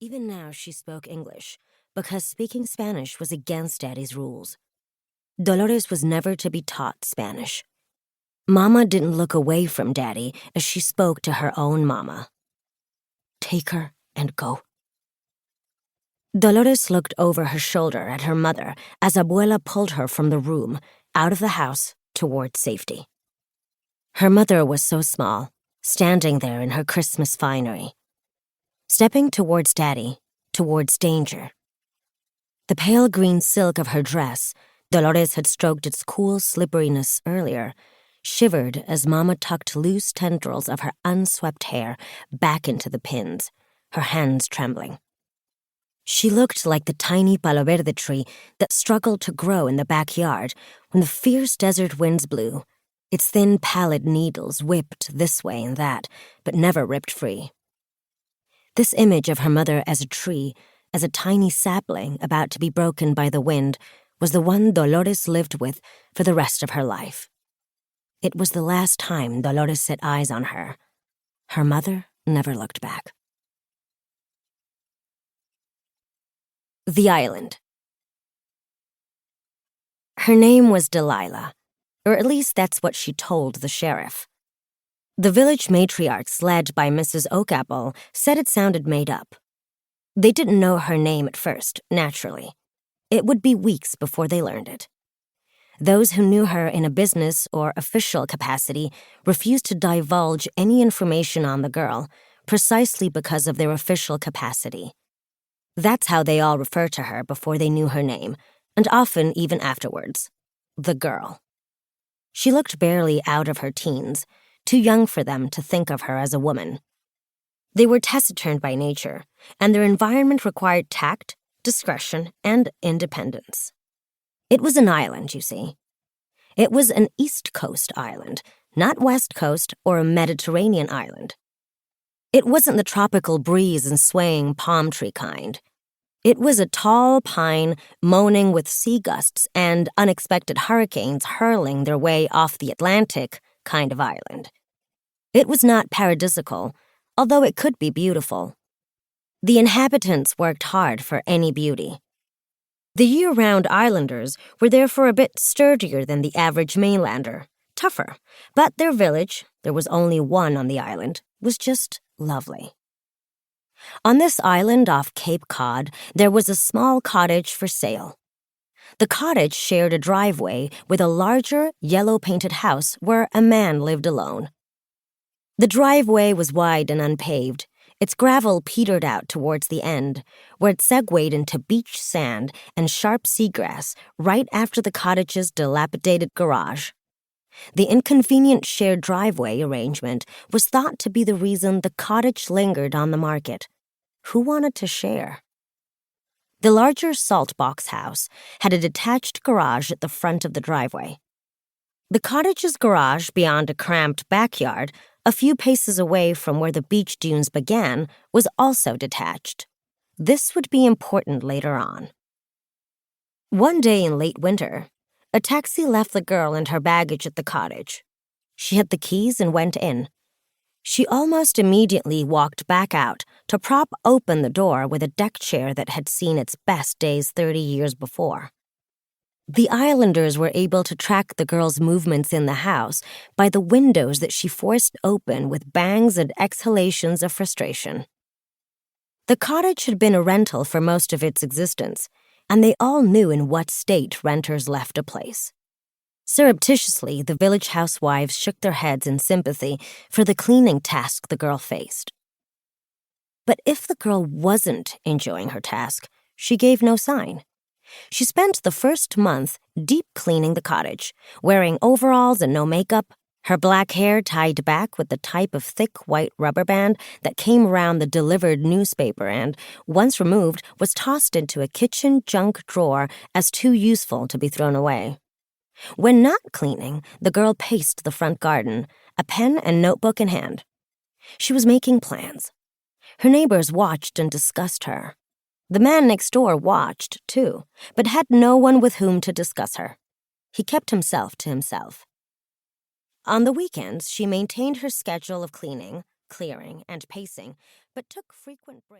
Even now she spoke English, because speaking Spanish was against Daddy's rules. Dolores was never to be taught Spanish. Mama didn't look away from Daddy as she spoke to her own mama. Take her and go. Dolores looked over her shoulder at her mother as Abuela pulled her from the room, out of the house, toward safety. Her mother was so small, standing there in her Christmas finery, stepping towards Daddy, towards danger. The pale green silk of her dress, Dolores had stroked its cool slipperiness earlier, shivered as Mama tucked loose tendrils of her unswept hair back into the pins, her hands trembling. She looked like the tiny palo verde tree that struggled to grow in the backyard when the fierce desert winds blew. Its thin, pallid needles whipped this way and that, but never ripped free. This image of her mother as a tree, as a tiny sapling about to be broken by the wind, was the one Dolores lived with for the rest of her life. It was the last time Dolores set eyes on her. Her mother never looked back. The island. Her name was Delilah, or at least that's what she told the sheriff. The village matriarchs, led by Mrs. Oakapple, said it sounded made up. They didn't know her name at first, naturally. It would be weeks before they learned it. Those who knew her in a business or official capacity refused to divulge any information on the girl, precisely because of their official capacity. That's how they all refer to her before they knew her name, and often even afterwards. The girl. She looked barely out of her teens, too young for them to think of her as a woman. They were taciturn by nature, and their environment required tact, discretion, and independence. It was an island, you see. It was an East Coast island, not West Coast or a Mediterranean island. It wasn't the tropical breeze and swaying palm tree kind. It was a tall pine moaning with sea gusts and unexpected hurricanes hurling their way off the Atlantic kind of island. It was not paradisical, although it could be beautiful. The inhabitants worked hard for any beauty. The year-round islanders were therefore a bit sturdier than the average mainlander, tougher, but their village, there was only one on the island, was just lovely. On this island off Cape Cod, there was a small cottage for sale. The cottage shared a driveway with a larger, yellow-painted house where a man lived alone. The driveway was wide and unpaved. Its gravel petered out towards the end, where it segued into beach sand and sharp seagrass right after the cottage's dilapidated garage. The inconvenient shared driveway arrangement was thought to be the reason the cottage lingered on the market. Who wanted to share? The larger salt box house had a detached garage at the front of the driveway. The cottage's garage beyond a cramped backyard, a few paces away from where the beach dunes began, was also detached. This would be important later on. One day in late winter, a taxi left the girl and her baggage at the cottage. She had the keys and went in. She almost immediately walked back out to prop open the door with a deck chair that had seen its best days 30 years before. The islanders were able to track the girl's movements in the house by the windows that she forced open with bangs and exhalations of frustration. The cottage had been a rental for most of its existence, and they all knew in what state renters left a place. Surreptitiously, the village housewives shook their heads in sympathy for the cleaning task the girl faced. But if the girl wasn't enjoying her task, she gave no sign. She spent the first month deep cleaning the cottage, wearing overalls and no makeup, her black hair tied back with the type of thick white rubber band that came around the delivered newspaper and, once removed, was tossed into a kitchen junk drawer as too useful to be thrown away. When not cleaning, the girl paced the front garden, a pen and notebook in hand. She was making plans. Her neighbors watched and discussed her. The man next door watched, too, but had no one with whom to discuss her. He kept himself to himself. On the weekends, she maintained her schedule of cleaning, clearing, and pacing, but took frequent breaks.